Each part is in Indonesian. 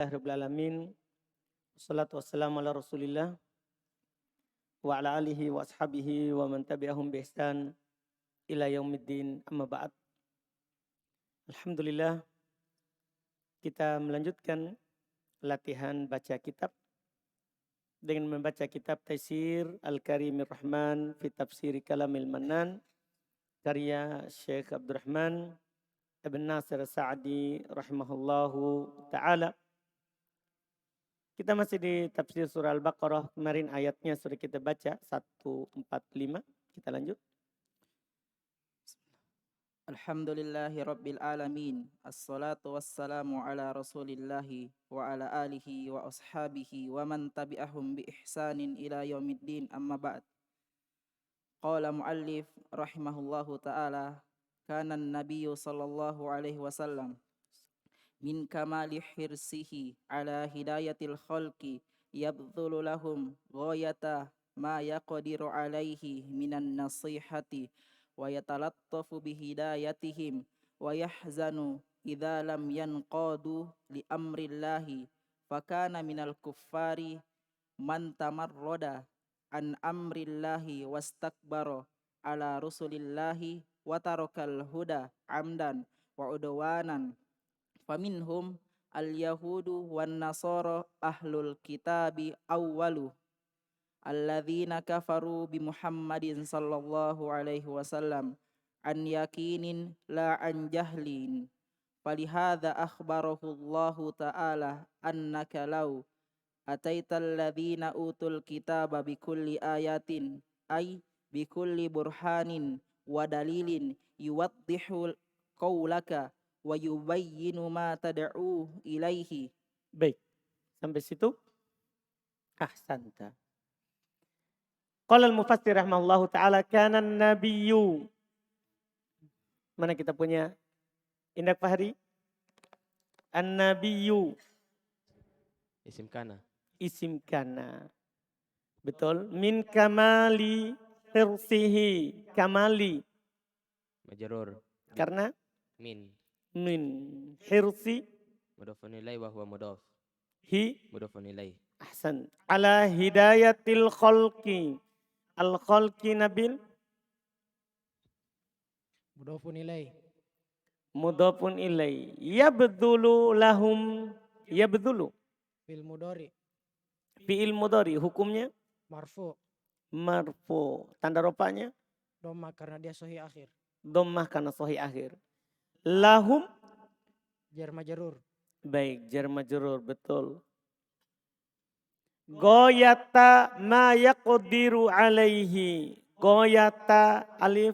Rabbil alamin. Wassalatu wassalamu ala Rasulillah wa ala alihi wa ashabihi wa man tabi'ahum bi ihsan ila yaumiddin. Amma ba'd. Alhamdulillah, kita melanjutkan latihan baca kitab dengan membaca kitab Taisir Al-Karimir Rahman fi Tafsir Kalamil Mannan karya Syekh Abdurrahman Ibn Nasir Sa'di rahimahullahu ta'ala. Kita masih di tafsir surah Al-Baqarah. Kemarin ayatnya sudah kita baca 145. Kita lanjut. Alhamdulillahi Rabbil Alamin. Assalatu wassalamu ala rasulillahi wa ala alihi wa ashabihi wa man tabi'ahum bi ihsanin ila yaumiddin, amma ba'd. Qala muallif rahimahullahu ta'ala, kana an-nabiyyu sallallahu alaihi wasallam min kamali hirsihi ala hidayatil khalqi yabdhulu lahum ghayata ma yaqdiru alaihi minan nasihati wa yatalattafu bihidayatihim wa yahzanu idza lam yanqadu li amrillahi fakana minal kuffari man tamarrada an amrillahi wastakbara ala rusulillahi wa tarakal huda amdan wa udwanan. Faminhum al-yahudu wan nasara ahlul kitabi awwalu alladzina kafaru bi Muhammadin sallallahu alaihi wasallam an yakinin la an jahlin. Falihadza akhbarahu Allahu ta'ala annaka law ataital ladzina utul kitaba bikulli ayatin ay bikulli burhanin wa dalilin yuwaddihu qaulaka wa yubayyinu ma tad'u ilaihi. Baik, sampai situ. Ahsanta. Qala al-mufassir rahimahullahu ta'ala, kana nabiyyu. Mana kita punya Indak Fahri? An-nabiyyu. Isim kana. Isim kana. Betul. Min kamali hirsihi. Kamali. Majrur. Karena Min. min hirsi Mudhafun ilaih wa huwa mudhaf. hi. Mudhafun ilaih. Ahsan. Ala hidayatil khalqi. Al-khalqi nabil. Mudhafun ilaih. Mudhafun ilai. Yabdhulu lahum. Yabdhulu. Fil mudhari. Fi'il mudhari. Hukumnya Marfu. marfu. Tanda rofanya Dhamma karena dia sahih akhir. dhammah karena sahih akhir. Lahum. Jar majrur. Baik, jar majrur, betul. Goyata ma yaqdiru alaihi. Goyata alif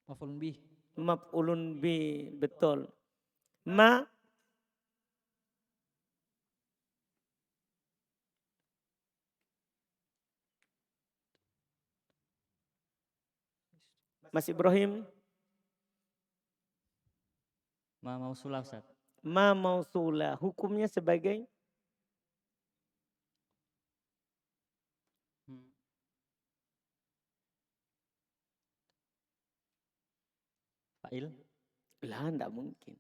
Maf'ulun bih. maf'ulun bi, betul. Ma Mas Ibrahim. Ma mausulah, Ustaz. Ma mausula. Hukumnya sebagai Fa'il. lah, enggak mungkin.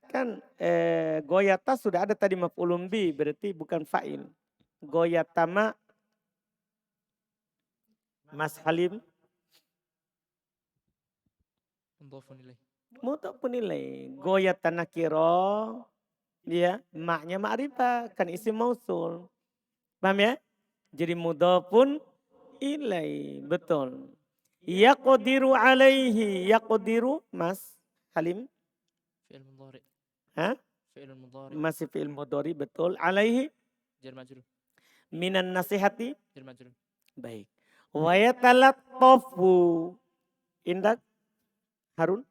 Kan goyata sudah ada tadi maf'ulun bi, berarti bukan fa'il. Goyatama. Mas Halim. Mudhafun ilaih. Mudhafun ilai. Goyata nakiro. Ya, maknya ma'rifah, kan isim mausul. Paham ya? Jadi mudhafun ilai, betul. Yaqdiru alaihi. Yaqdiru, Mas Halim. Fi'il mudhari. Hah? Fi'il mudhari. Masih fi'il mudhari, betul. Alaihi Jar majrur. minan nasihati. Jar majrur. Baik. Wa yatalattafu. Indak Harun.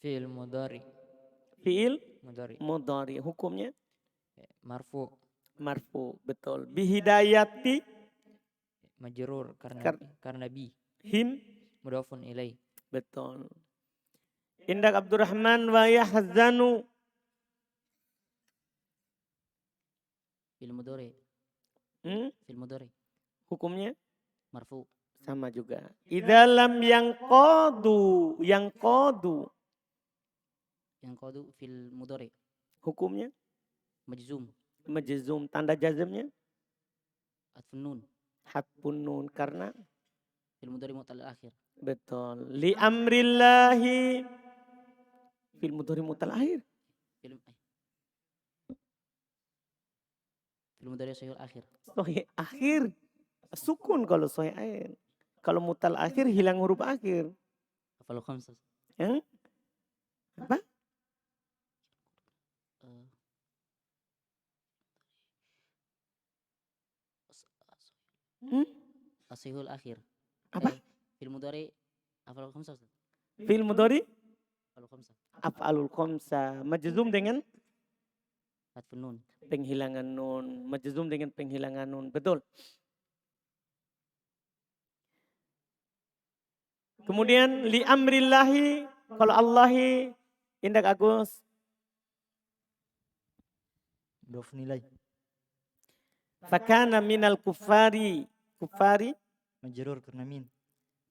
Fi'il mudhari. Fi'il Mudhari. mudhari. Hukumnya Marfu. marfu, betul. Bihidayati Majrur Kar- karena bi. him, Mudhafun ilaih. betul. Indak Abdurrahman wa yahzanu. Fi'il mudhari. Hmm? Fi'il mudhari. Hukumnya Marfu. sama juga. Idalam yang kodu. Yang kodu. Yang qadu fil mudhari. Hukumnya Majzum. majzum. Tanda jazmnya Atfun nun. hatfun nun. Karena Fil mudhari mu'tal akhir. betul. Li amrillahi. Fil mudhari mutal akhir. Fil fil mudhari sahihul akhir. Sohih akhir. Sukun kalau sohih akhir. Kalau mutal akhir hilang huruf akhir. Afalul khamsah. Yang apa? Eh, Hmm? Asihul akhir. Apa? Fil mudhari afalul khamsah. Ustaz. Fil mudhari Afalul khamsah. af'alul khamsa. Majzum dengan Atfun nun. penghilangan nun. Majzum dengan penghilangan nun. Betul. Kemudian li amrillahi. Kalau Allahi. Indak Agus. Mudhafun ilaih. Fakana minal kufari. Kufari. Majrur karena min.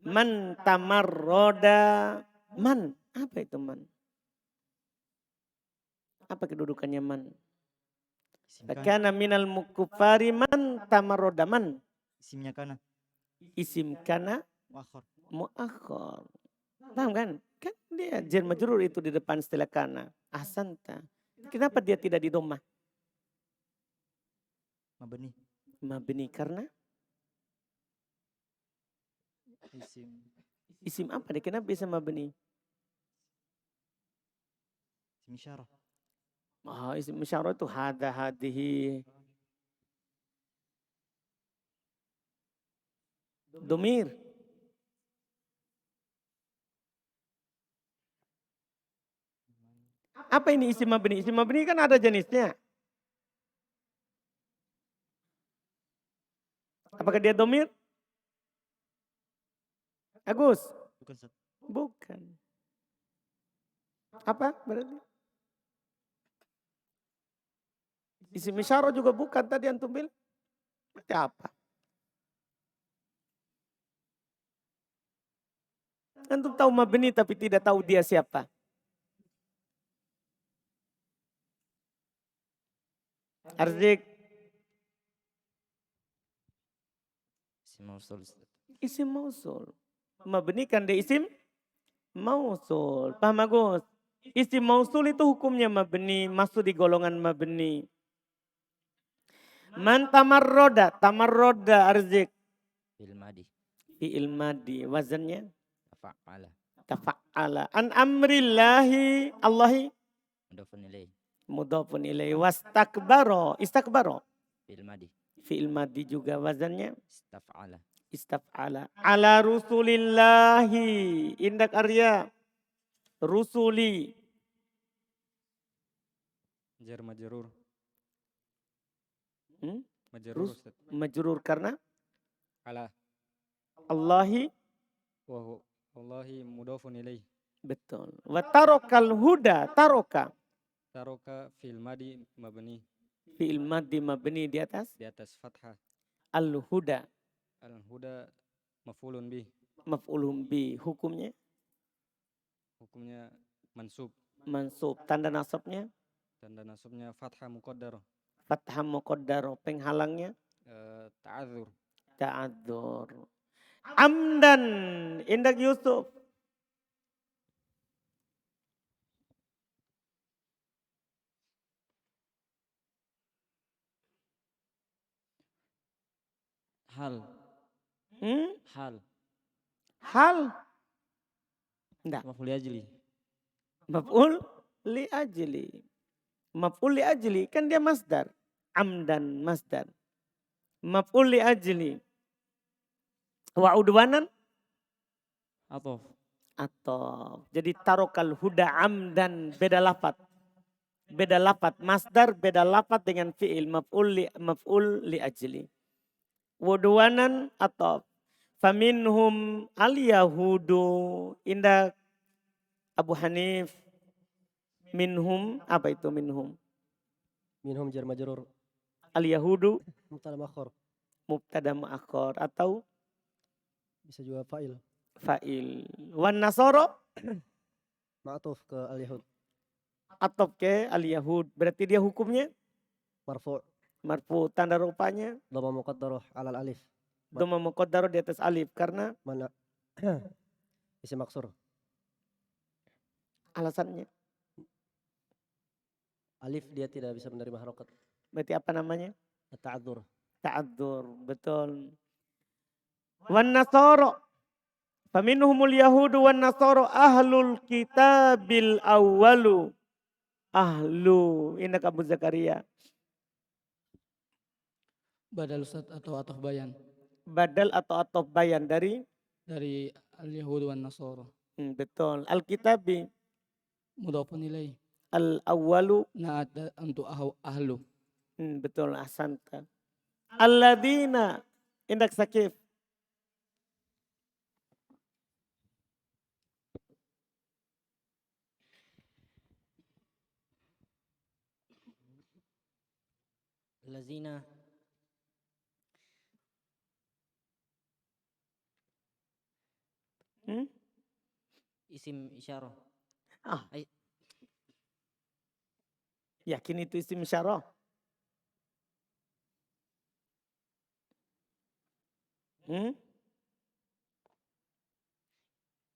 Man tamarroda. Man. Apa itu man? Apa kedudukannya man? Isim kana. Fakana minal kufari man tamarroda. Man. Isimnya kana. Isim kana Muakhar. muakhar. Paham kan? Kan dia jar majrur itu di depan setelah kana. Ahsanta. Kenapa dia tidak di dhammah? Mabni. Mabni karena Isim. isim apa dia? Kenapa bisa mabni? Isim isyarah. Isim isyarah itu hada hadihi. Domir. Apa ini isim mabni? Isim mabni kan ada jenisnya. Apakah dia domir? Agus? Bukan Ustaz. Bukan. Apa berarti? Isim isyarah juga bukan tadi antum bilang. Berarti apa? Antum tahu mabni tapi tidak tahu dia siapa. Arzik. Isim mausul. Ustaz. Isim mausul. Mabni kan dia isim mausul. Paham Agus? Isim mausul itu hukumnya mabni. Masuk di golongan mabni. Man tamarroda. Tamarroda arzik. Fil madi. Fi'il madi. Wazannya Tafa'ala. tafa'ala. An amrillahi. Allahi. Mudhafun ilaih. Mudhafun ilaihi. Wastakbaro. Istakbaro. Fil madi. Fi'il madi juga wazannya Istaf'ala. istaf'ala. Ala rusulillahi. Indak Arya. Rusuli. Jar majrur. Hmm? Majrur Rus- Ustaz. Majrur karena Ala. Allahi. Wallahi mudhafun ilaih. Betul. Wa tarokal huda. Taroka. Taroka fil madi mabni Fi'il madi mabni di atas. di atas fathah. Al-huda. Al-huda maf'ulun bih. Maf'ulun bi. Hukumnya Hukumnya mansub. mansub. Tanda nasabnya Tanda nasabnya fathah muqaddar. fathah muqaddar. Penghalangnya Ta'adzur. ta'adzur. Amdan. Indak Yusuf. Hal. Hmm? Hal. Hal. Enggak. Maf'ul li ajli. Maf'ul li ajli. Maf'ul li ajli kan dia masdar. Amdan masdar. Maf'ul li ajli. Wa udwanan Atof. atau jadi tarokal huda amdan beda lafat. Beda lafat masdar beda lafat dengan fi'il maf'ul li ajli. Wudwanan atau faminhum al yahudu indah Abu Hanif minhum apa itu minhum Minhum jar majrur al yahudu mutal makhur. mubtada muakhar atau Bisa juga fa'il. fa'il. Wan nasoro Ma'tuf ke al-yahud. atop ke al-yahud. Berarti dia hukumnya Marfu'. marfu. Tanda rupanya Dhamma muqaddarah alal alif. dhamma muqaddarah di atas alif. Karena Mana? Isim maksur. alasannya. Alif dia tidak bisa menerima harokat. Berarti apa namanya? Ta'adzur. Ta'adzur. Betul. Wan nasoro. Faminhumul yahudu wan nasoro ahlul kitabil awwalu. Ahlu. Ini Abu Zakaria. Badal Ustaz atau atof bayan Badal atau atof bayan dari dari al-Yahud wan Nasara. betul. Al-kitabi Mudhafun ilaih. al-awwalu Na'at untuk ahlu. betul ahsanta. Alladzina indak sakif. Lazina Hmm? isim isyarah. Ah. Ay- Yakin itu isim isyarah?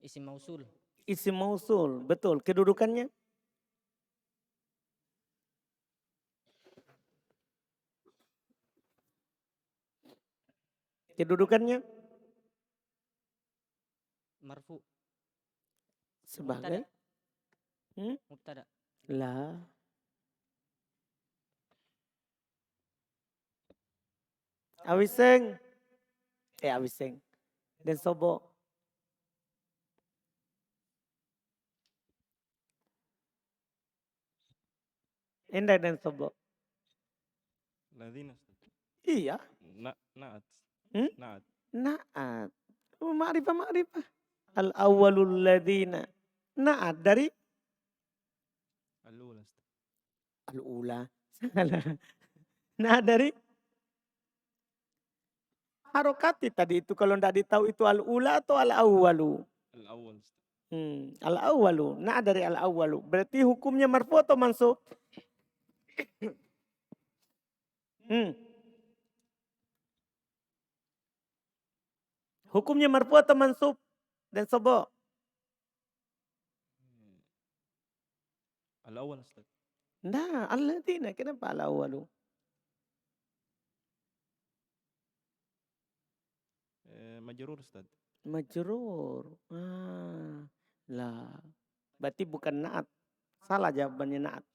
Isim mausul. Isim mausul, betul. Kedudukannya? Kedudukannya? Marfu. Sebagai? Mubtada. Lah. Awiseng. Awiseng. Dan sobo. Indah dan sobo. Ladzina. Iya. Na'at. Hmm? Na'at. Naat. Ma'rifah. Al-awwalul ladzina. Naat dari? Al-ula. Al-ula. Salah. Naat dari? Harokati tadi itu kalau tidak ditahu itu al-ula atau al-awwalu. Al-awwal. Al-awwalu. Naat dari al-awwalu. Berarti hukumnya marfu atau mansub? Hukumnya marfu atau mansub? Dan sobo. Al-awwal. Ustaz. Nah, alladzina. Kenapa al-awwalu? Majrur Ustaz. Majrur. Lah. Berarti bukan naat. Salah jawabannya naat.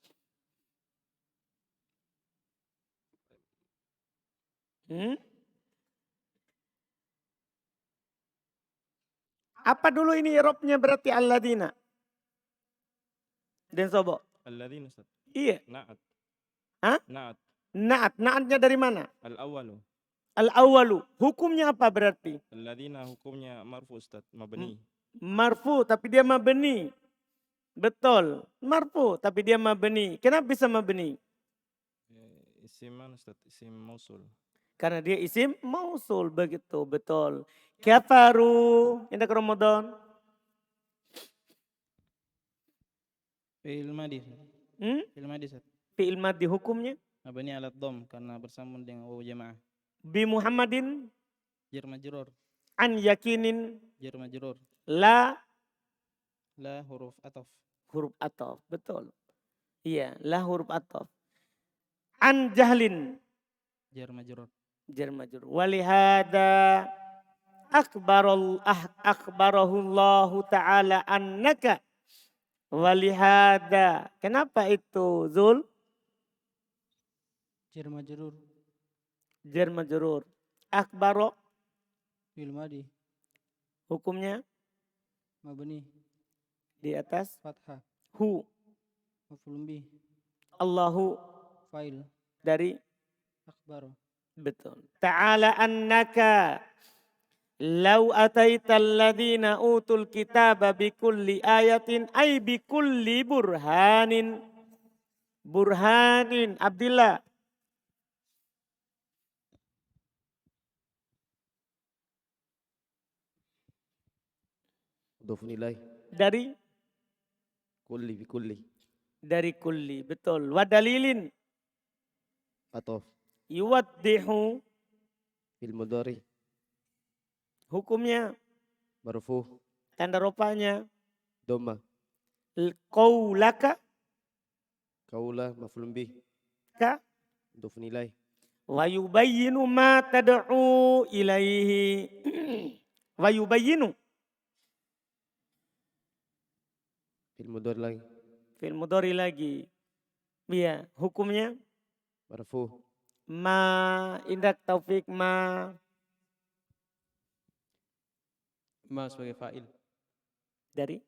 Apa dulu ini irobnya berarti alladzina? Dan sobo. Alladzina Ustaz. Iya. Na'at. Hah? Na'at. Naat. Naatnya dari mana? Al-awwalu. Al-awwalu. Hukumnya apa berarti? Alladzina hukumnya marfu Ustaz, mabni. Marfu tapi dia mabni. Betul. Marfu tapi dia mabni. Kenapa bisa mabni? Isim mana Ustaz? Isim mausul. Karena dia isim mausul begitu. Betul. Kafaru. Indak Ramadan. Fi'il madhi. Fi'il madhi Ustaz. Fi'il madhi hukumnya? Mabni ala dhamm karena bersambung dengan wawu jamaah. Bi Muhammadin. Jar majrur. An yakinin. Jar majrur. La. La huruf ataf. Huruf ataf. Betul. Iya. La huruf ataf. An jahlin. Jar majrur. Jar majrur. Walihada akhbarahullahu ta'ala annaka. Walihada. Kenapa itu Zul? Jar majrur. Jar majrur. Akhbaro. Fi'il madhi. Hukumnya Mabni. di atas Fathah. hu. Maf'ulun bih. Allahu Fa'il. dari Akhbar. betul. Ta'ala annaka law ataita alladhina utul kitaba bikulli ayatin ay bikulli burhanin. Burhanin. Abdillah. Mudhafun ilaih. Dari Kulli bi kulli. dari kulli. Betul. Wa dalilin Atof. yuwaddihu. Fil mudhari. Hukumnya, Marfu. tanda rofanya. Dhamma. Qaulaka Kaula maf'ulun bih. ka. Mudhafun ilaih. Wa yubayyinu ma tad'u ilaihi. Wa yubayyinu. Fil mudhari lagi. Fil mudhari lagi. Iya, hukumnya Marfu. ma indak taufik ma Ma sebagai fa'il. dari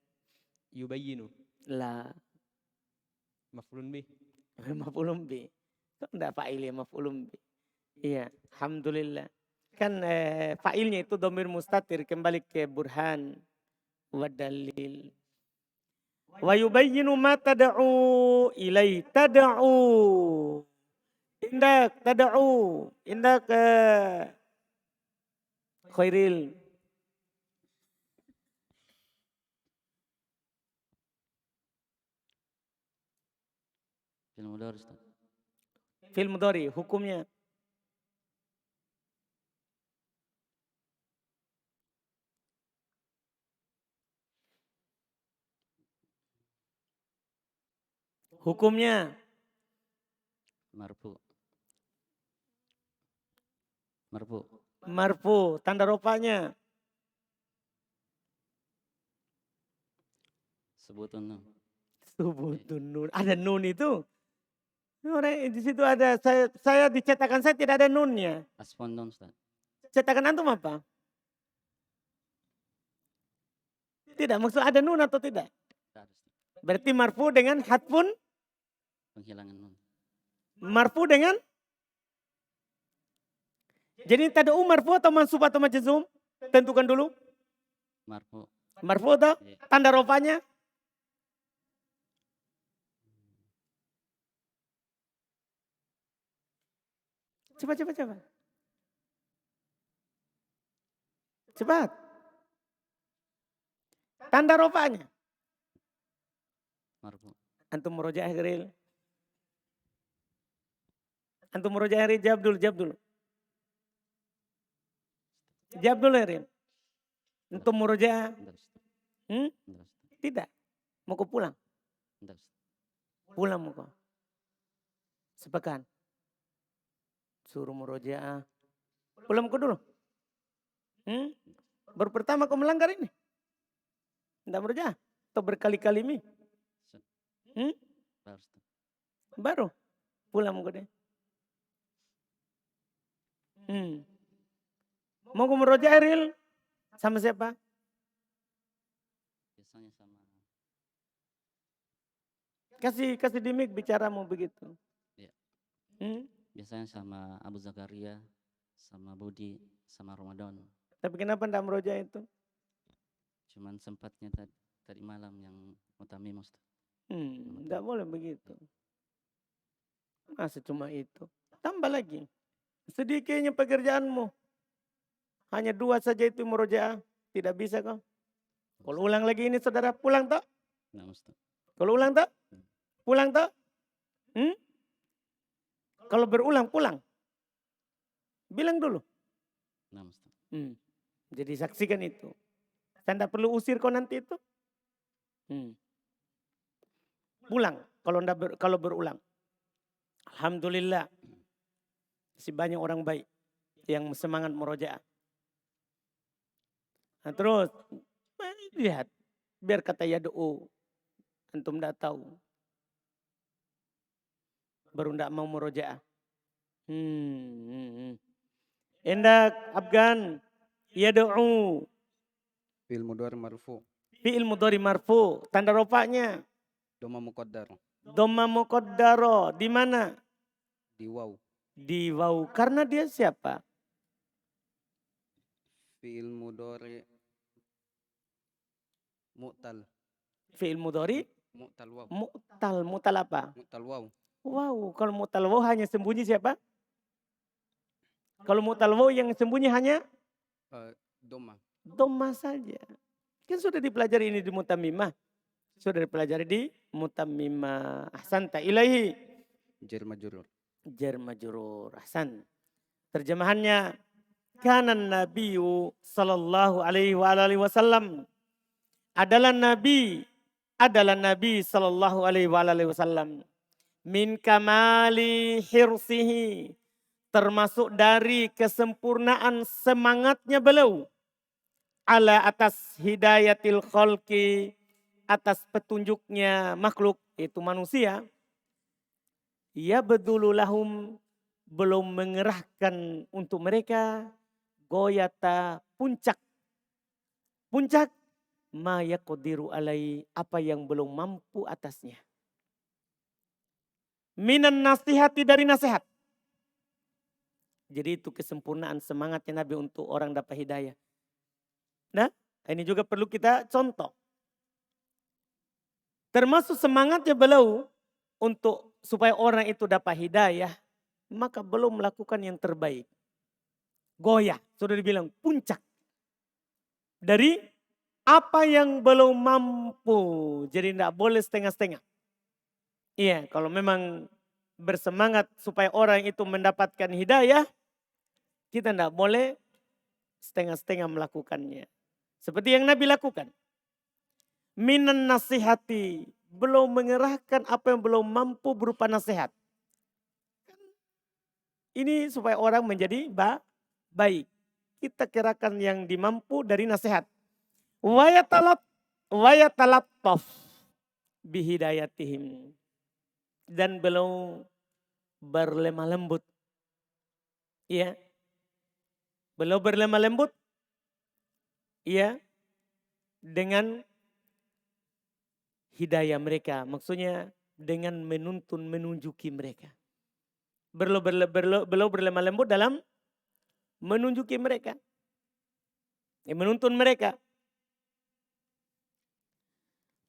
Yubayyinu. la Maf'ulun bih. maf'ulun bi. Kok enggak fa'il ya maf'ulun bi. Iya, alhamdulillah. Kan fa'ilnya itu dhamir mustatir kembali ke burhan wa dalil. Wa yubayyinu ma tad'u ilaihi. Tad'u. Indak tad'u. Indak khairil. Fil mudhari Ustaz. Fil mudhari hukumnya hukumnya Marfu. Marfu. marfu, tanda rofanya Sebutun nun. subutun nun. Ada nun itu. Orang di situ ada, saya di cetakan saya tidak ada nunnya. Asfon nun Ustaz. Cetakan antum apa? Tidak, maksud ada nun atau tidak? Tak ada, Ustaz. Berarti marfu dengan hatfun, Penghilangan nun. marfu dengan. Jadi tadi marfu atau mansub atau majzum? Tentukan dulu. Marfu. Marfu atau Iya. tanda rofanya? Cepat. Cepat. Tanda rofanya. Marfu. Antum murojaah Gril. Antum murojaah Gril, jawab dulu. Jawab dulu Gril. Antum murojaah. Bentar, Ustaz. Bentar, Ustaz. Tidak. Mau kau pulang? Bentar, Ustaz. Pulang mau kau. Sepekan. Suruh murojaah. Pulang kau dulu. Baru pertama kau melanggar ini. Tidak murojaah. Atau berkali-kali mi. Bentar, Ustaz. Baru. Pulang mau kau deh. Mau kau murojaah Ril? Sama siapa? Biasanya sama. Kasih di mic bicara mau begitu. Iya. Hmm? Biasanya sama Abu Zakaria, sama Budi, sama Ramadan. Tapi kenapa tidak meroja itu? Cuman sempatnya tadi malam yang utamim Ustaz. Tidak boleh begitu. Masa cuma itu? Tambah lagi. Sedikitnya pekerjaanmu. Hanya 2 saja itu meroja. Tidak bisa kau. Kalau ulang lagi ini saudara pulang tak? Nah, Ustaz. Kalau ulang tak? Pulang tak? Kalau berulang pulang. Bilang dulu. Nah, Ustaz. Jadi saksikan itu. Saya tidak perlu usir kau nanti itu. Pulang kalau berulang. Alhamdulillah. Masih banyak orang baik yang semangat murojaah. Nah, terus lihat biar kata yad'u antum tidak tahu. Baru tidak mau murojaah. Endak Afgan yad'u. Fi'il mudhari marfu. Fi'il mudhari marfu. Tanda rofanya. Dhamma muqaddar. Dhamma muqaddaro. Di mana? Di waw. Di waw. Karena dia siapa? Fi'il mudhari mu'tal. Fi'il mudhari Mu'tal waw. mu'tal. Mu'tal apa? Mu'tal waw. Wow. Kalau mu'tal waw hanya sembunyi siapa? Kalau mu'tal waw yang sembunyi hanya Dhamma. dhamma saja. Kan sudah dipelajari ini di Mutammimah. Sudah dipelajari di Mutammimah. Ahsanta ilaihi. Jar majrur. Jar majrur. Ahsan. Terjemahannya, kanan Nabiyu sallallahu alaihi wa alihi wasallam. Adalah Nabi sallallahu alaihi wa alihi wasallam. Min kamali hirsihi. Termasuk dari kesempurnaan semangatnya beliau. Ala atas hidayatil khalqi. Atas petunjuknya makhluk, itu manusia. Ya bedululahum, belum mengerahkan untuk mereka goyata puncak. Puncak ma yaqdiru alai, apa yang belum mampu atasnya. Minan nasihati, dari nasihat. Jadi itu kesempurnaan semangatnya Nabi untuk orang dapat hidayah. Nah, ini juga perlu kita contoh. Termasuk semangatnya beliau untuk supaya orang itu dapat hidayah, maka belum melakukan yang terbaik. Goyah, sudah dibilang puncak. Dari apa yang belum mampu, jadi tidak boleh setengah-setengah. Iya, kalau memang bersemangat supaya orang itu mendapatkan hidayah, kita tidak boleh setengah-setengah melakukannya. Seperti yang Nabi lakukan. Minan nasihati, belum mengerahkan apa yang belum mampu berupa nasihat. Ini supaya orang menjadi baik. Kita kerahkan yang dimampu dari nasihat. Wayatalattaf bihidayatihim. Dan belum berlemah lembut. Ya. Belum berlemah lembut. Ya. Dengan hidayah mereka. Maksudnya dengan menuntun, menunjuki mereka. Belum berlemah lembut dalam menunjuki mereka. Menuntun mereka.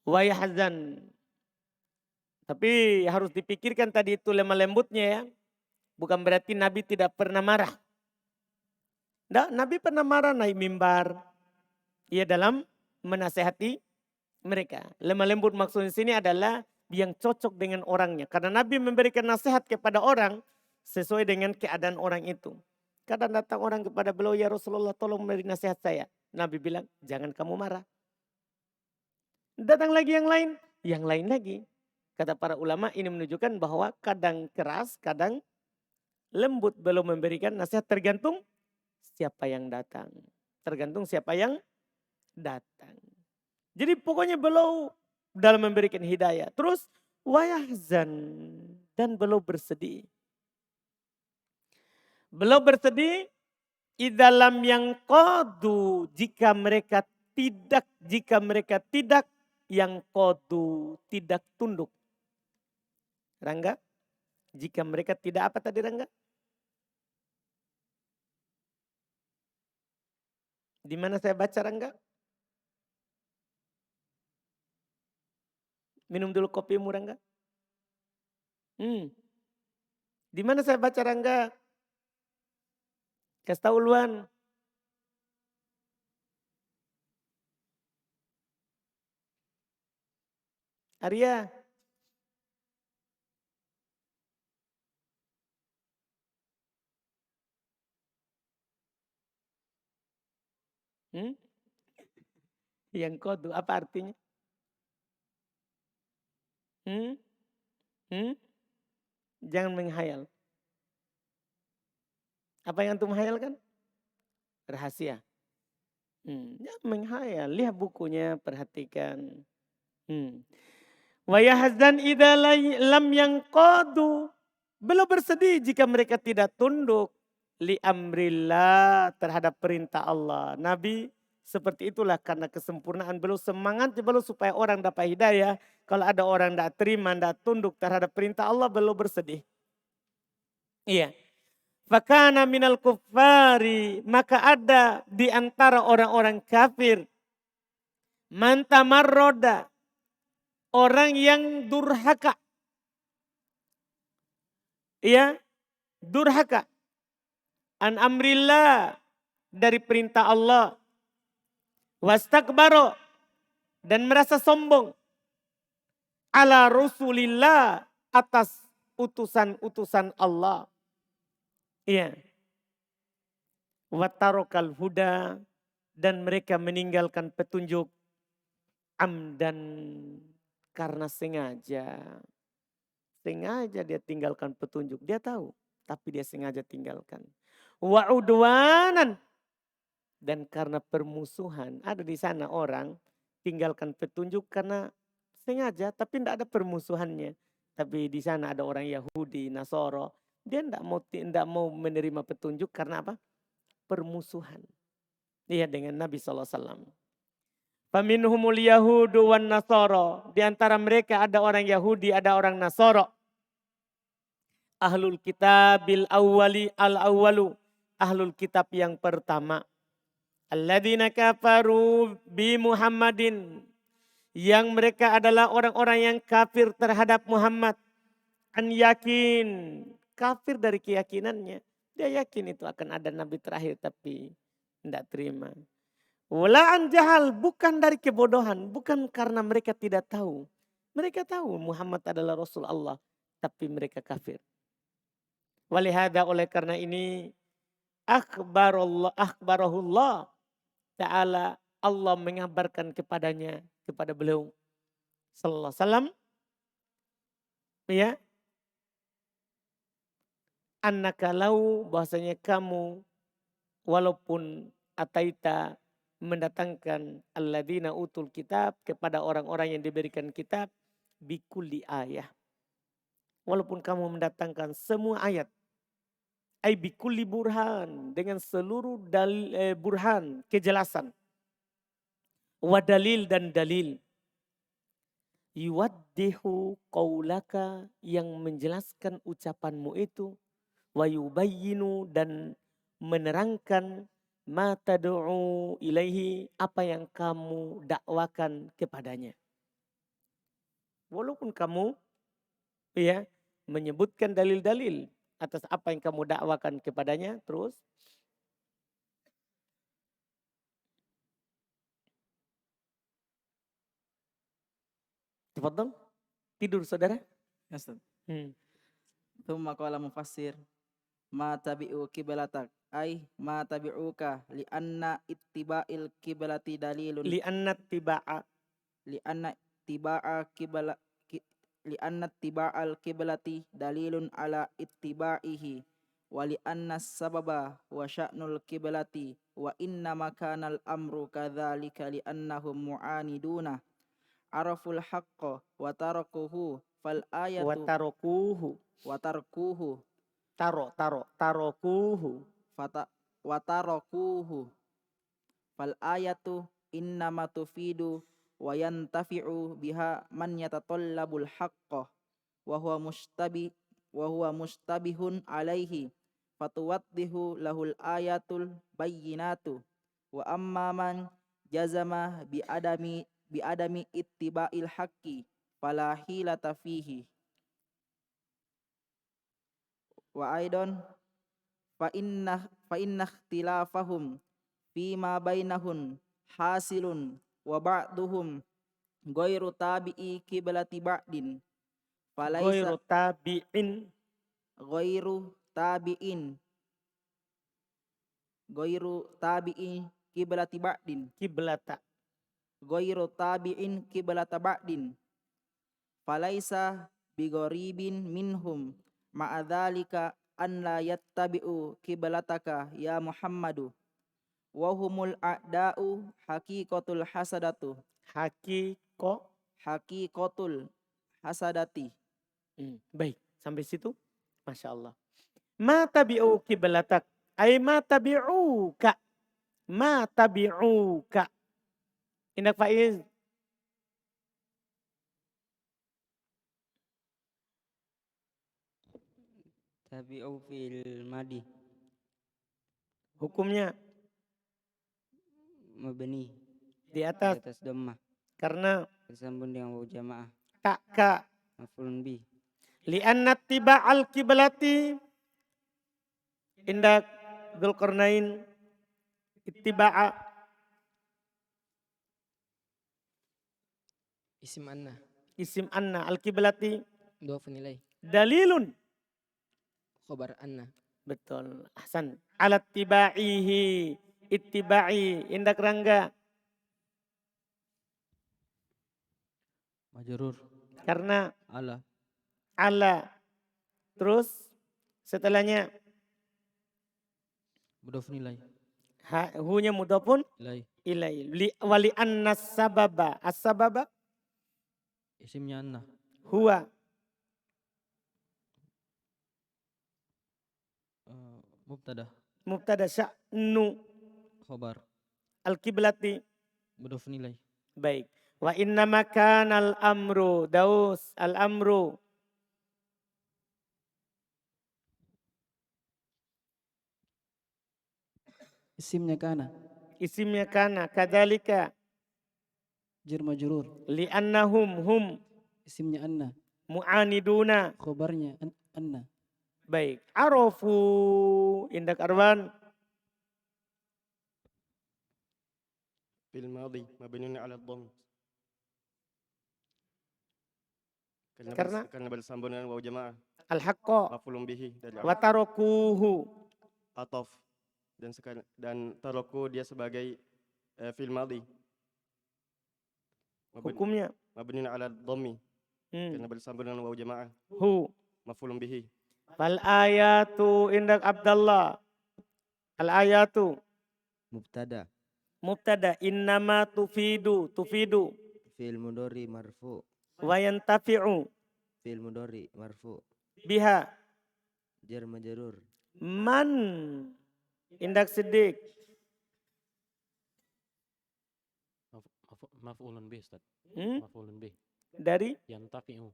Wayahzan. Tapi harus dipikirkan tadi itu lemah lembutnya ya. Bukan berarti Nabi tidak pernah marah. Nah, Nabi pernah marah naik mimbar. Ia dalam menasehati mereka. Lemah lembut maksudnya sini adalah yang cocok dengan orangnya. Karena Nabi memberikan nasihat kepada orang sesuai dengan keadaan orang itu. Kadang datang orang kepada beliau, ya Rasulullah tolong beri nasihat saya. Nabi bilang, jangan kamu marah. Datang lagi yang lain lagi. Kata para ulama ini menunjukkan bahwa kadang keras, kadang lembut belum memberikan nasihat tergantung siapa yang datang. Tergantung siapa yang datang. Jadi pokoknya beliau dalam memberikan hidayah. Terus wayahzan, dan beliau bersedih. Beliau bersedih dalam yang qadu, jika mereka tidak yang qadu, tidak tunduk. Rangga, jika mereka tidak apa tadi Rangga? Di mana saya baca Rangga? Minum dulu kopimu Rangga. Di mana saya baca Rangga? Kasih tahu Luan. Arya. Yang kodu apa artinya? Jangan menghayal. Apa yang antum hayalkan? Rahasia. Jangan menghayal. Lihat bukunya, perhatikan. Wa yahzan idza lam yanqadu. Beliau bersedih jika mereka tidak tunduk li amrillah, terhadap perintah Allah. Nabi seperti itulah karena kesempurnaan beliau, semangatnya beliau supaya orang dapat hidayah. Kalau ada orang tidak terima, tidak tunduk terhadap perintah Allah, beliau bersedih. Iya. Fakana minal kuffari, maka ada di antara orang-orang kafir man tamarroda, orang yang durhaka. Iya, durhaka. An amrillah, dari perintah Allah. Wastakbaro, dan merasa sombong ala Rasulillah atas utusan-utusan Allah. Iya. Watarokal huda dan mereka meninggalkan petunjuk amdan karena sengaja. Sengaja dia tinggalkan petunjuk. Dia tahu, tapi dia sengaja tinggalkan. Wa udwanan dan karena permusuhan. Ada di sana orang tinggalkan petunjuk karena sengaja, tapi tidak ada permusuhannya. Tapi di sana ada orang Yahudi, Nasoro, dia tidak mau menerima petunjuk karena apa? Permusuhan. Iya, dengan Nabi SAW. Faminhumul Yahudu wan Nasoro. Di antara mereka ada orang Yahudi, ada orang Nasoro. Ahlul kitabil awwali al-awwalu. Ahlul kitab yang pertama. Alladzina kafaru bi Muhammadin. Yang mereka adalah orang-orang yang kafir terhadap Muhammad. An yakin. Kafir dari keyakinannya. Dia yakin itu akan ada nabi terakhir tapi tidak terima. Walaan jahal, bukan dari kebodohan. Bukan karena mereka tidak tahu. Mereka tahu Muhammad adalah Rasul Allah. Tapi mereka kafir. Walihada oleh karena ini. Akhbarahullah Ta'ala, Allah mengabarkan kepadanya, kepada beliau sallallahu alaihi wasallam, ya, annaka lau, bahasanya kamu walaupun ataita mendatangkan alladzina utul kitab kepada orang-orang yang diberikan kitab bikulli ayah, walaupun kamu mendatangkan semua ayat, ai bikulli burhan, dengan seluruh burhan, kejelasan. Wadalil dan dalil. Yuwaddihu qaulaka, yang menjelaskan ucapanmu itu. Wa yubayyinu, dan menerangkan ma tad'u ilaihi, apa yang kamu dakwakan kepadanya. Walaupun kamu ya menyebutkan dalil-dalil atas apa yang kamu dakwakan kepadanya, terus cepat dong, tidur saudara. Ustaz. Hmm. Thumma qala mufassir ma tabi'u qiblatak ay ma tabi'uka li anna ittiba'il qiblati dalilun Li anna tiba'a, li anna tiba'a qibla li anna tiba'al qiblati dalilun ala ittiba'ihi wa li anna sababa wa sya'nul qiblati wa inna makanal amru kadzalika li annahum mu'aniduna araful haqqa wa tarakuhu fal ayatu watarokuhu, wa tarkuhu tarokuhu. wa tarakuhu fal ayatu innama tufidu wa yantafi'u biha man yatatallabul haqqa wa huwa mustabihun alaihi fatuwaddihu lahul ayatul bayyinatu wa amma man jazama bi adami ittiba'il haqqi fala hilata fihi wa aidan fa inna ikhtilafahum fima bainahum hasilun wa ba'duhum ghairu tabi'i qiblati ba'din Ghairu falaisa tabi'in, ghairu tabi'in qiblati ba'din kiblata. ghairu tabi'in qiblata ba'din falaisa bigharibin minhum ma'adzalika an la yattabi'u qiblataka ya Muhammadu wa humul a'da'u haqiqatul hasadatu haqiqatul hasadati. Baik, sampai situ. Masya Allah. Ma tabi'u kiblatak. Ay ma tabi'uka. Ma tabi'uka. Indak Faiz. Tabi'u fil madi Hukumnya mabni di di atas. atas dhammah Karena bersambung dengan wawu jamaah ka. maf'ulun bi. Li'anna tiba'al kiblati. Indak Dzulqarnain. Ittiba'a. Isim anna. Isim anna. Al-kiblati Mudhafun ilaih. dalilun. Khobar anna. Betul. Ahsan. Alat tibaihi. Ittibai. Indak rangga. Majrur. Karena Ala. ala. Terus setelahnya Mudhafun ilaih. hunya mudhafun Ilaih. ilai. Wali anna sababa. As-sababa Isimnya anna. huwa. Mubtada. Mubtada sya'nu. Khobar. Al-kiblati. Mudhafun ilaih. Baik. Wa inna makanal amru. Daus al-amru. Isimnya kana. Isimnya kana. Kadalika. Jar majrur. Li'annahum hum. Isimnya anna. Mu'aniduna. Khobarnya anna. Baik. Arofu. Indak arwan. Fil madhi mabniun ala dhamm. Karena bersambung dengan waw jamaah. Al-haqqa. Maf'ulun bihi dari Watarokuhu. ataf dan taroku dia sebagai fil madhi. Hukumnya. Mabniun ala dhammi. Karena Hmm. bersambung dengan waw jamaah. Hu. Maf'ulun bihi. Fal ayatu indak Abdallah. Al ayatu. Mubtada. Mubtada. Innama tufidu. Tufidu. Fi'il mudhari marfu. Wa yantafi'u. Fi'il mudhari marfu. Biha. Jar majrur. Man. Indak Siddiq. Maf'ulun bih, Ustaz. Hmm? Maf'ulun bih. Dari. Yantafi'u.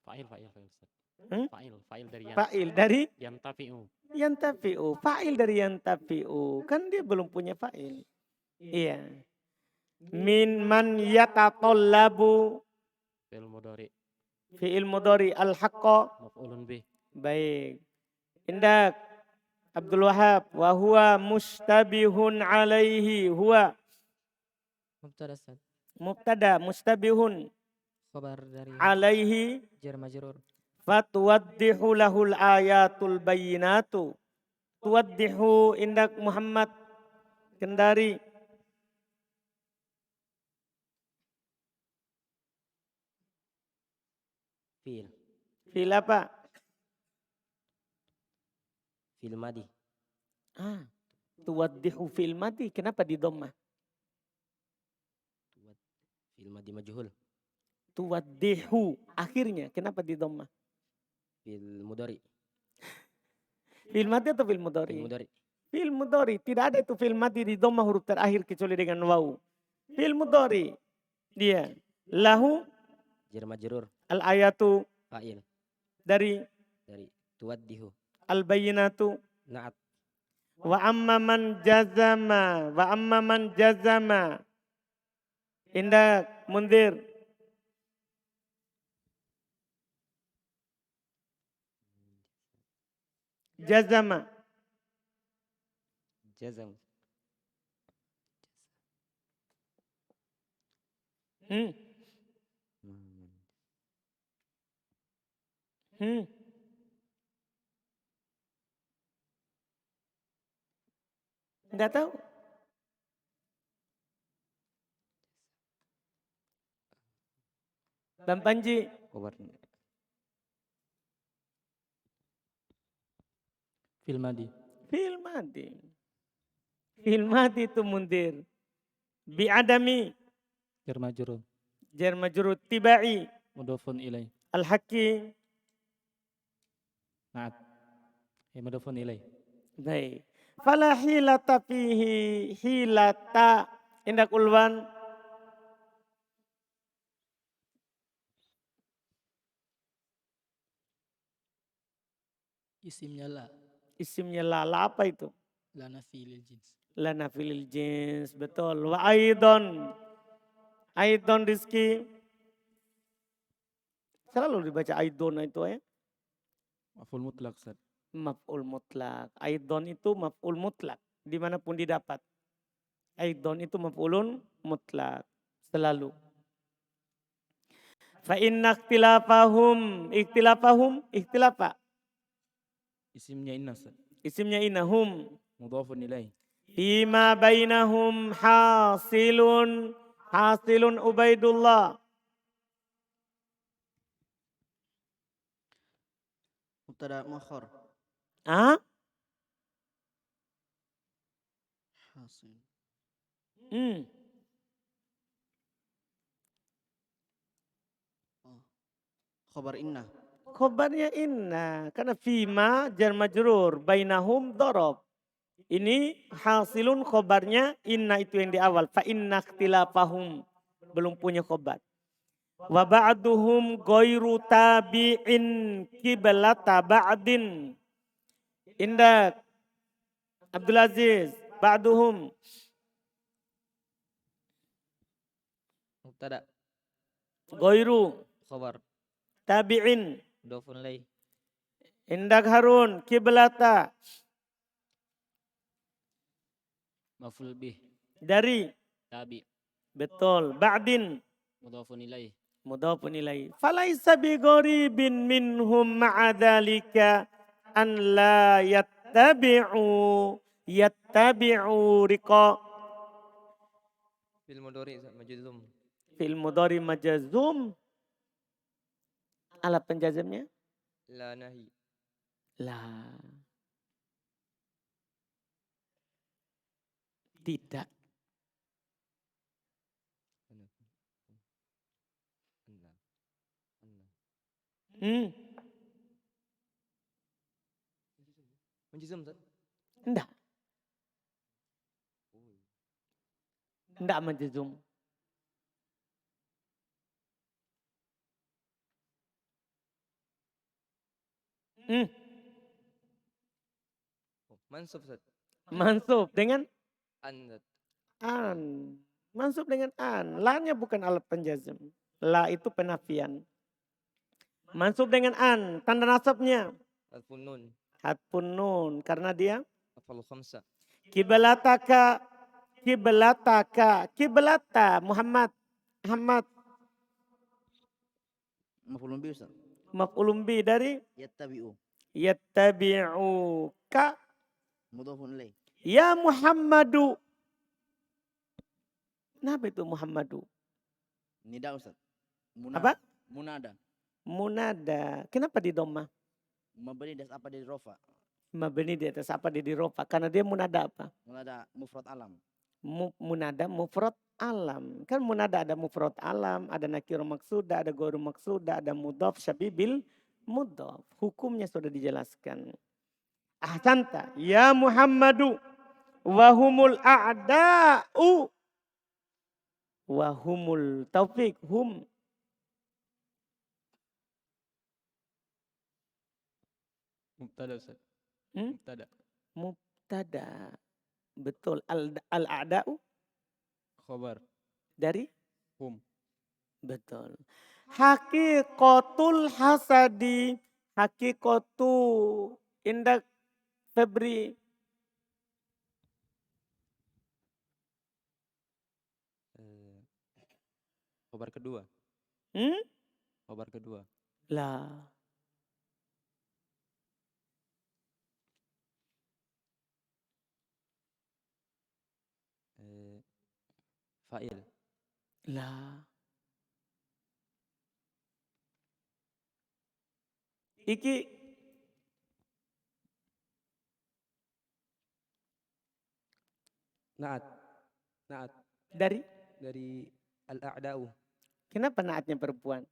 Fa'il, Ustaz. Hmm? Fa'il dari Fa'il dari. yantafi'u. Yantafi'u. Fa'il dari yantafi'u. Kan dia belum punya fa'il. Iya. Min man yatatallabu. Fi'il mudhari. Fi'il mudhari al-haqqa. Maf'ulun bih. Baik. Indak. Abdul Wahab. Wa huwa mustabihun alaihi. Huwa. Mubtada Ustaz. Mubtada. Mustabihun Khobar dari alaihi. jar majrur. Fatuwaddihu lahul ayatul bayyinatu. Tuwaddihu indak Muhammad Kendari. Fi'il. Fil apa? Fi'il madi. Tuwaddihu fil madi. Kenapa di dhammah? Fi'il madi majhul. Tuwaddihu. Akhirnya. Kenapa di dhammah? Fi'il mudhari. Fil madi atau fil mudhari? Fi'il mudhari. Fil mudhari. Tidak ada itu fil madi di dhammah huruf terakhir kecuali dengan waw. Fil mudhari. Dia. Lahu. Jar majrur. Al-ayatu. Fa'il. Dari. Tuwaddihu. Al-bayyinatu. Na'at. Wa amma man jazama. Wa amma man jazama. Indak Mundir. Jazama. Jazam. Hmm. Hmm. Enggak tahu. Bang Panji. Khobar. Fil madi. Fil madi. Fil madi itu Mundir. Bi'adami. Jar majrur. Jar majrur tibai. Mudhafun ilaih. Al-haqqi. Naat. Mudhafun ilaih. Baik. Fala hilata fihi hilata. Indak ulwan. Isimnya la. Isimnya lala apa itu? Lana filil jins. Lana filil jins. Betul. Wa aidon. Aidon Rizki. Selalu dibaca aidon itu ya. Maf'ul mutlak, Ustaz. Maf'ul mutlak. Aidon itu maf'ul mutlak. Dimanapun didapat. Aidon itu maf'ulun mutlak. Selalu. Fa inna ikhtilafa. Isimnya inna Ustaz. Isimnya innahum. Mudhafun ilaih. Fima bainahum hasilun Ubaidullah. Mubtada muakhar. Ah? Hasil. Khabar inna. Khobarnya inna. Karena fima jar majrur. Bainahum dorob. Ini hasilun khobarnya inna itu yang di awal. Fa inna ikhtilafahum. Belum punya khobar. Wa ba'duhum ghairu tabi'in kiblata ba'din. Indak. Abdul Aziz. Ba'duhum. Mubtada. Ghairu Khabar. tabi'in. Mudhafun ilaih. Indak Harun. Kiblata. Maf'ul bih. Dari. Tabi. Betul. Ba'din. Mudhafun ilaih. Mudhafun ilaih. Falaisa bi gharibin minhum ma'adhalika an la yattabi'u riqa. Fil mudhari majzum. Fil mudhari majazum. Alat penjazamnya? La nahi. La. Tidak. Majzum Ustaz. Enggak. Enggak majazum. Mansub Ustaz. Mansub dengan An. an. Mansub dengan an. La-nya bukan alat penjazam. La itu penafian. Mansub dengan an. Tanda nasabnya. Hadfun nun. Hadfun nun. Karena dia. Afal khamsa. Kiblata Muhammad. Maf'ulun bih Ustaz. Maf'ulun bi dari Yattabi'u. yattabi'uka. Mudhafun ilaih. Ya Muhammadu. Kenapa itu Muhammadu? Nida Ustaz. Apa? Munada. Munada. Kenapa di dhamma? Mabni das apa dari rofa. Mabni di atas apa di rofa? Karena dia munada apa? Munada mufrad alam. Munada mufrad alam. Kan munada ada mufrad alam, ada nakir maksuda, ada ghairu maksuda, ada mudhaf syabibil mudhaf. Hukumnya sudah dijelaskan. Ahsanta ya Muhammadu wahumul a'da'u wahumul taufik hum. Mubtada Ustaz. Mubtada. Mubtada. Betul. Al-a'da'u. Khabar. Dari? Hum. Betul. Hakikatul hasadi. Hakikatu. Indak Febri. Khabar kedua. Khabar kedua. Lah. Fa'il. Lah. Iki Naat. dari al-a'da'u. kenapa naatnya perempuan?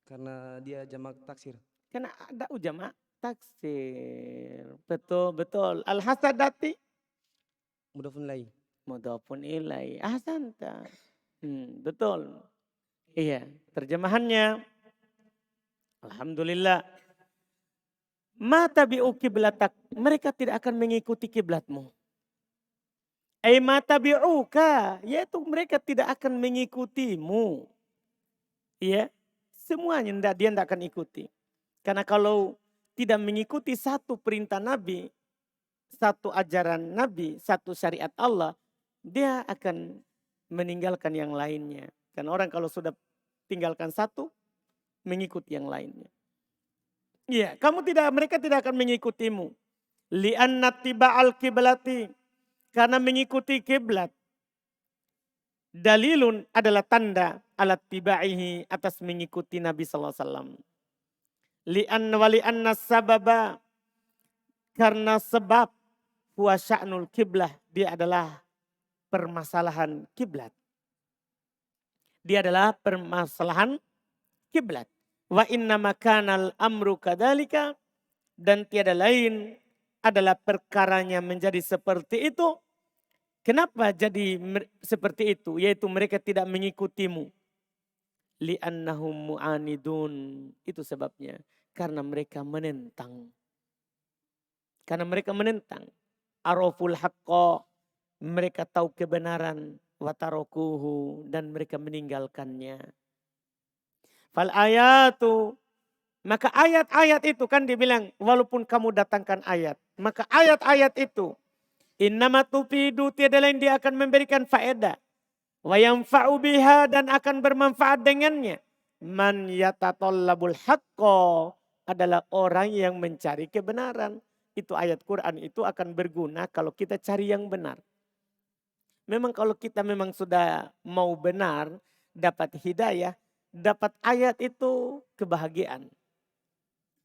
Karena dia jamak taksir. Karena ada jamak taksir. Betul. Al-hasadati. Mudhafun ilaih. Mudhafun ilaih. Ahsanta. Betul. Iya, terjemahannya. Alhamdulillah. Ma tabi'u kiblatak. Mereka tidak akan mengikuti kiblatmu. Ma tabi'uka. Yaitu mereka tidak akan mengikutimu. Iya. Semuanya dia tidak akan ikuti. Karena kalau tidak mengikuti satu perintah Nabi, satu ajaran Nabi, satu syariat Allah, dia akan meninggalkan yang lainnya. Karena orang kalau sudah tinggalkan satu, mengikuti yang lainnya. Iya, mereka tidak akan mengikutimu. Li'anna tiba'al kiblati, karena mengikuti kiblat. Dalilun adalah tanda alat tiba'ihi, atas mengikuti Nabi sallallahu alaihi wasallam. Li'anna sababa, karena sebab huwa sya'nul kiblah, dia adalah permasalahan kiblat. Dia adalah permasalahan kiblat. Wa inna makanal amru kadalika, dan tiada lain adalah perkaranya menjadi seperti itu. Kenapa jadi seperti itu? Yaitu mereka tidak mengikutimu. Li'annahum mu'anidun. Itu sebabnya. Karena mereka menentang. Karena mereka menentang. Araful haqqa, mereka tahu kebenaran. Watarokuhu, dan mereka meninggalkannya. Fal ayatu, maka ayat-ayat itu kan dibilang, walaupun kamu datangkan ayat. Maka ayat-ayat itu, innama tufidu, tiada lain dia akan memberikan faedah. Wa yanfa'u biha, dan akan bermanfaat dengannya. Man yatatallabul haqqa, adalah orang yang mencari kebenaran. Itu ayat Quran itu akan berguna kalau kita cari yang benar. Memang kalau kita memang sudah mau benar, dapat hidayah, dapat ayat itu kebahagiaan.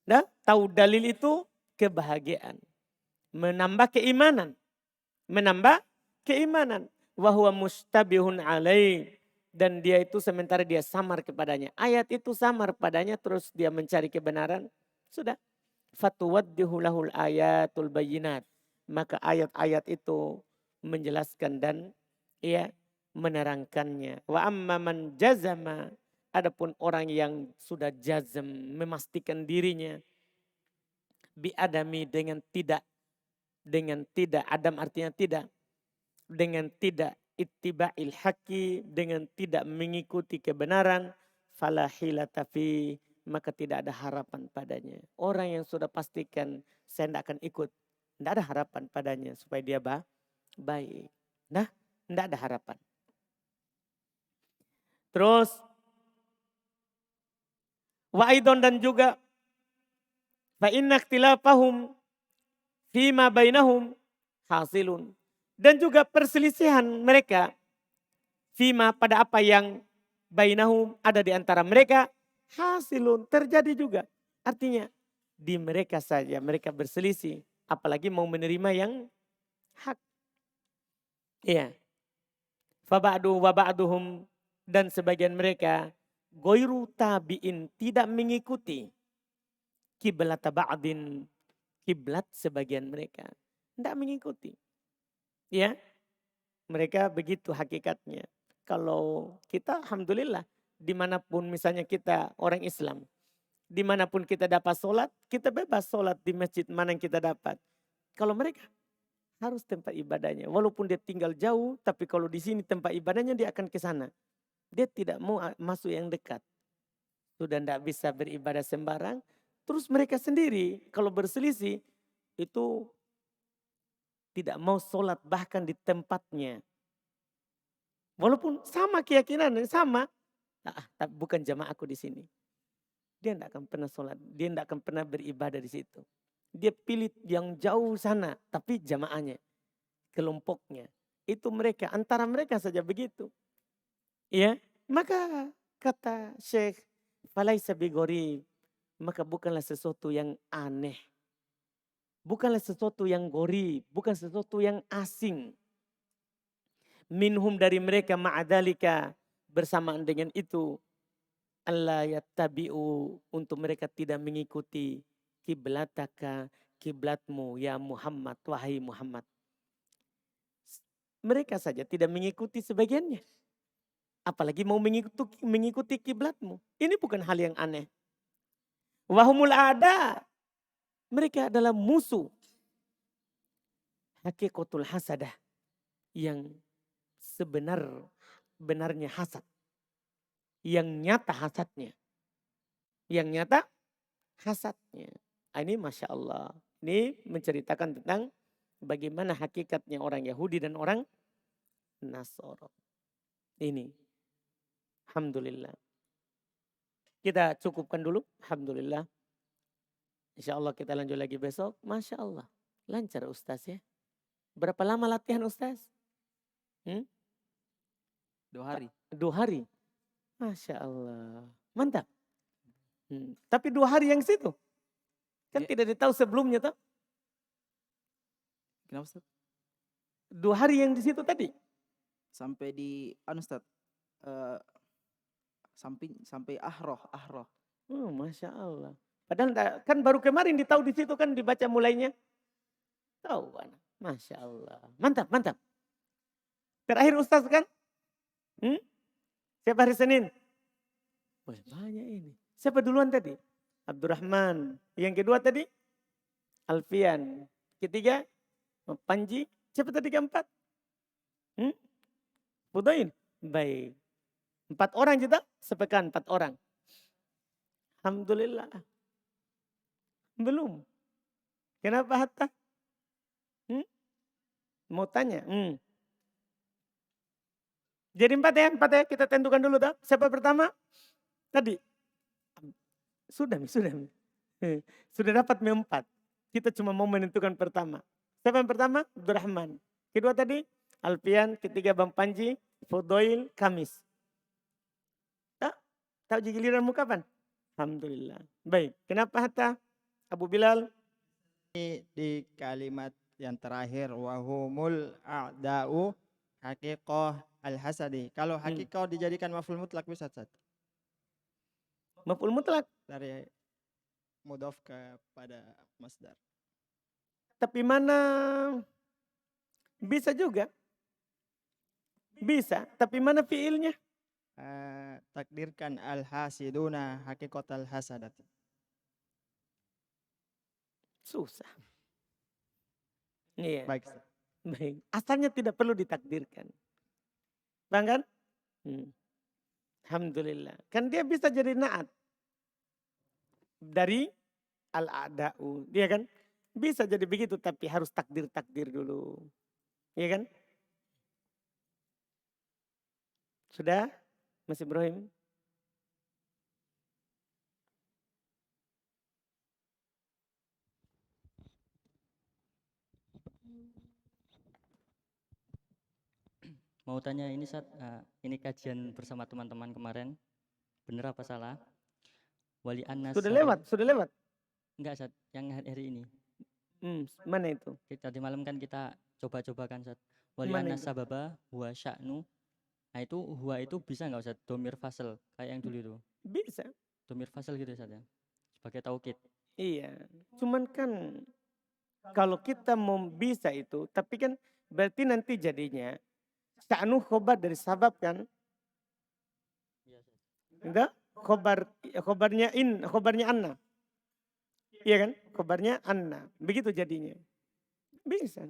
Nah, tahu dalil itu kebahagiaan. Menambah keimanan. Menambah keimanan. Wahuwa mustabihun alaih. Dan dia itu sementara dia samar kepadanya. Ayat itu samar padanya, terus dia mencari kebenaran. Sudah. Fatuwaddihu lahul ayatul bayinat. Maka ayat-ayat itu menjelaskan dan menerangkannya. Wa amma man jazama, adapun orang yang sudah jazm, memastikan dirinya biadami, dengan tidak, adam artinya tidak, dengan tidak ittiba'il haqqi, dengan tidak mengikuti kebenaran, fala hilata fi, maka tidak ada harapan padanya. Orang yang sudah pastikan saya tidak akan ikut, tidak ada harapan padanya supaya dia baik. Nah, tidak ada harapan. Terus wa'idon, dan juga fa inna ikhtilafahum fima bainahum hasilun, dan juga perselisihan mereka fima, pada apa yang bainahum, ada di antara mereka, hasilun, terjadi juga. Artinya di mereka saja mereka berselisih, apalagi mau menerima yang hak. Iya. Faba'du wa ba'duhum, dan sebagian mereka goiru tabi'in, tidak mengikuti kiblat ba'din, kiblat sebagian mereka. Tidak mengikuti. Ya. Mereka begitu hakikatnya. Kalau kita alhamdulillah, dimanapun misalnya kita orang Islam, dimanapun kita dapat sholat, kita bebas sholat di masjid mana yang kita dapat. Kalau mereka harus tempat ibadahnya. Walaupun dia tinggal jauh, tapi kalau di sini tempat ibadahnya dia akan ke sana. Dia tidak mau masuk yang dekat. Sudah tidak bisa beribadah sembarang. Terus mereka sendiri kalau berselisih itu tidak mau sholat bahkan di tempatnya. Walaupun sama keyakinan, sama. Tapi bukan jamaahku di sini. Dia tidak akan pernah sholat. Dia tidak akan pernah beribadah di situ. Dia pilih yang jauh sana, tapi jamaahnya, kelompoknya. Itu mereka, antara mereka saja begitu. Ya, maka kata Syekh, falaisa bigorib, maka bukanlah sesuatu yang aneh. Bukanlah sesuatu yang gorib, bukan sesuatu yang asing. Minhum, dari mereka, ma'adalika, bersamaan dengan itu, Allah yattabi'u, untuk mereka tidak mengikuti kiblataka, kiblatmu ya Muhammad, wahai Muhammad. Mereka saja tidak mengikuti sebagiannya. Apalagi mau mengikuti kiblatmu. Ini bukan hal yang aneh. Wahumul ada, mereka adalah musuh. Hakikatul hasadah, yang sebenarnya hasad. Yang nyata hasadnya. Yang nyata hasadnya. Ini Masya Allah. Ini menceritakan tentang bagaimana hakikatnya orang Yahudi dan orang nasoro. Ini. Alhamdulillah. Kita cukupkan dulu. Alhamdulillah. Insya Allah kita lanjut lagi besok. Masya Allah. Lancar Ustaz ya. Berapa lama latihan Ustaz? 2 hari. 2 hari. Masya Allah. Mantap. Tapi 2 hari yang situ. Kan tidak ditahu sebelumnya toh. Kenapa Ustaz? 2 hari yang di situ tadi. Sampai di Ustaz. Sampai ahroh. Oh, Masya Allah. Padahal kan baru kemarin ditahu di situ kan dibaca mulainya. Tahu kan. Masya Allah. Mantap. Terakhir Ustaz kan? Siapa hari Senin? Wah, banyak ini. Siapa duluan tadi? Abdurrahman. Yang kedua tadi? Alfian. Ketiga? Panji. Siapa tadi keempat? Fudail. Baik. 4 orang kita? Sepekan 4 orang. Alhamdulillah. Belum. Kenapa Hatta? Mau tanya? Jadi 4 ya, kita tentukan dulu dah. Siapa pertama? Tadi. Sudah. Sudah dapat 4. Kita cuma mau menentukan pertama. Siapa yang pertama? Abdurrahman. Kedua tadi? Alfian. Ketiga Bang Panji. Fudail. Kamis. Tahu giliranmu kapan? Alhamdulillah. Baik. Kenapa Hatta? Abu Bilal? Di kalimat yang terakhir wahumul a'da'u haqiqah al-hasadi. Kalau haqiqah dijadikan maf'ul mutlak bisa Ustaz. Maf'ul mutlak Dari mudhaf kepada masdar. tapi mana bisa juga. Bisa, tapi mana fiilnya? Takdirkan al-hasiduna haqiqat al-hasadat. Susah. Iya. Baik, Ustaz. Baik. Asalnya tidak perlu ditakdirkan. Bang kan? Alhamdulillah. Kan dia bisa jadi naat. Dari al-a'da'u. Dia kan? Bisa jadi begitu tapi harus takdir-takdir dulu. Iya kan? Sudah? Mas Ibrahim? Mau tanya ini Ustaz, ini kajian bersama teman-teman kemarin. Benar apa salah? Wali Anas. Sudah lewat. Enggak Ustaz, yang hari ini. Mana itu? Tadi malam kan kita coba-cobakan Ustaz. Wali Mana Anas itu? sababa huwa sya'nu. Nah itu huwa itu bisa enggak Ustaz? Domir fasal kayak yang dulu itu. Bisa. Domir fasal gitu Ustaz ya. Sebagai taukid. Iya. Cuman kan kalau kita mau bisa itu, tapi kan berarti nanti jadinya sya'nu khobar dari sabab kan? Enggak? Khobarnya anna. Iya kan? Khobarnya anna. Begitu jadinya. Bisa.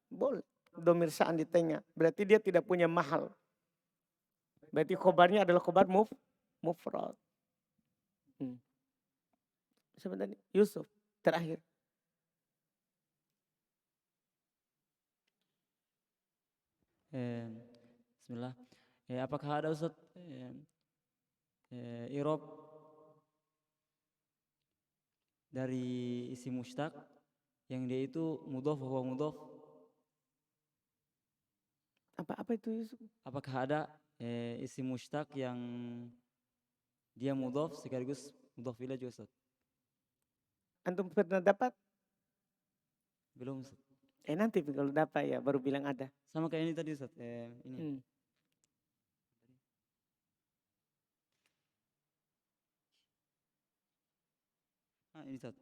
Boleh. Domir sya'an di tengah. Berarti dia tidak punya mahal. Berarti khobarnya adalah khobar mufrad. Siapa tadi? Yusuf. Terakhir. Bismillah. Apakah ada Ustaz i'rab dari isim mushtaq yang dia itu mudhaf wa mudhaf? Apa itu Yusuf? Apakah ada isim mushtaq yang dia mudhaf sekaligus mudhaf ilaih juga Ustaz? Antum pernah dapat? Belum Ustaz. Nanti kalau dapat ya baru bilang ada. Sama kayak ini tadi Ustaz. Ini. Ini Ustaz.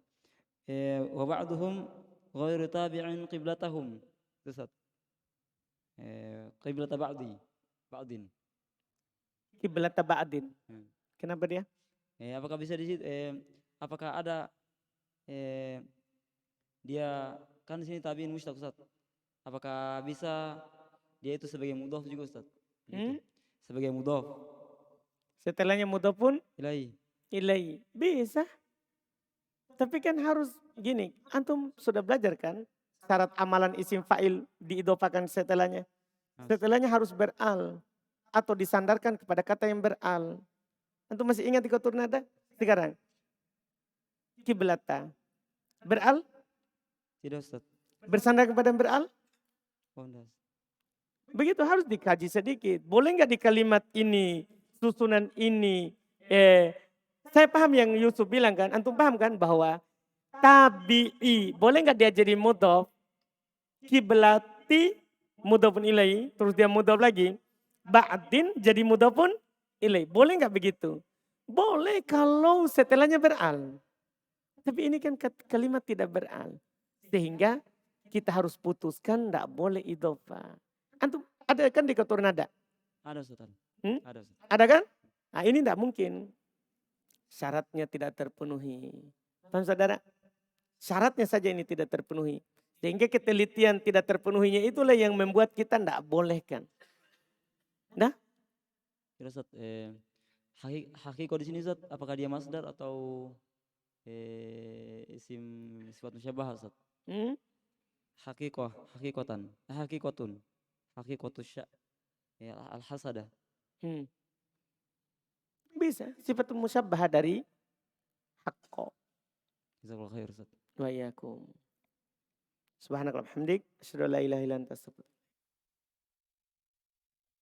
Wa ba'duhum ghairu tabi'in qiblatahum. Itu Ustaz. Qiblat ba'din. Qiblat ba'din. Kenapa dia? Apakah bisa di situ apakah ada dia kan di sini tabi'in mushtaq Ustaz. Apakah bisa dia itu sebagai mudhaf juga Ustaz? Gitu. Sebagai mudhaf. Setelahnya mudhaf pun ilai. Bisa. Tapi kan harus gini, antum sudah belajar kan syarat amalan isim fa'il diidofakan setelahnya. Setelahnya harus beral atau disandarkan kepada kata yang beral. Antum masih ingat di kotor nada? Sekarang. Kiblata. Beral? Tidak Ustaz. Bersandar kepada yang beral? Oh, enggak. Begitu harus dikaji sedikit. Boleh nggak di kalimat ini, susunan ini. Saya paham yang Yusuf bilang kan. Antum paham kan bahwa tabi'i. Boleh nggak dia jadi mudhof? Kiblati mudhofun ilaihi. Terus dia mudhof lagi. Ba'din jadi mudhofun ilaihi. Boleh nggak begitu? Boleh kalau setelahnya beral. Tapi ini kan kalimat tidak beral. Sehingga kita harus putuskan tidak boleh idhofah. Antum ada kan di kotor nada? Ada Ustaz. Ada Ustaz. Ada kan? Nah ini tidak mungkin. Syaratnya tidak terpenuhi. Paham saudara? Syaratnya saja ini tidak terpenuhi. Sehingga ketelitian tidak terpenuhinya itulah yang membuat kita tidak bolehkan. Nah? Tidak Ustaz. Hakiko di sini Ustaz, apakah dia masdar atau isim sifat musyabah Ustaz? Hakikotan, hakikotun, hakikotus sya, ya al-hasada. Bisa, sifat musyabah dari hakko. Jazakallahu khair Ustaz. Wa iyyakum. Subhanakallah hamdik, asyhadu an la ilaha illa anta astaghfiruka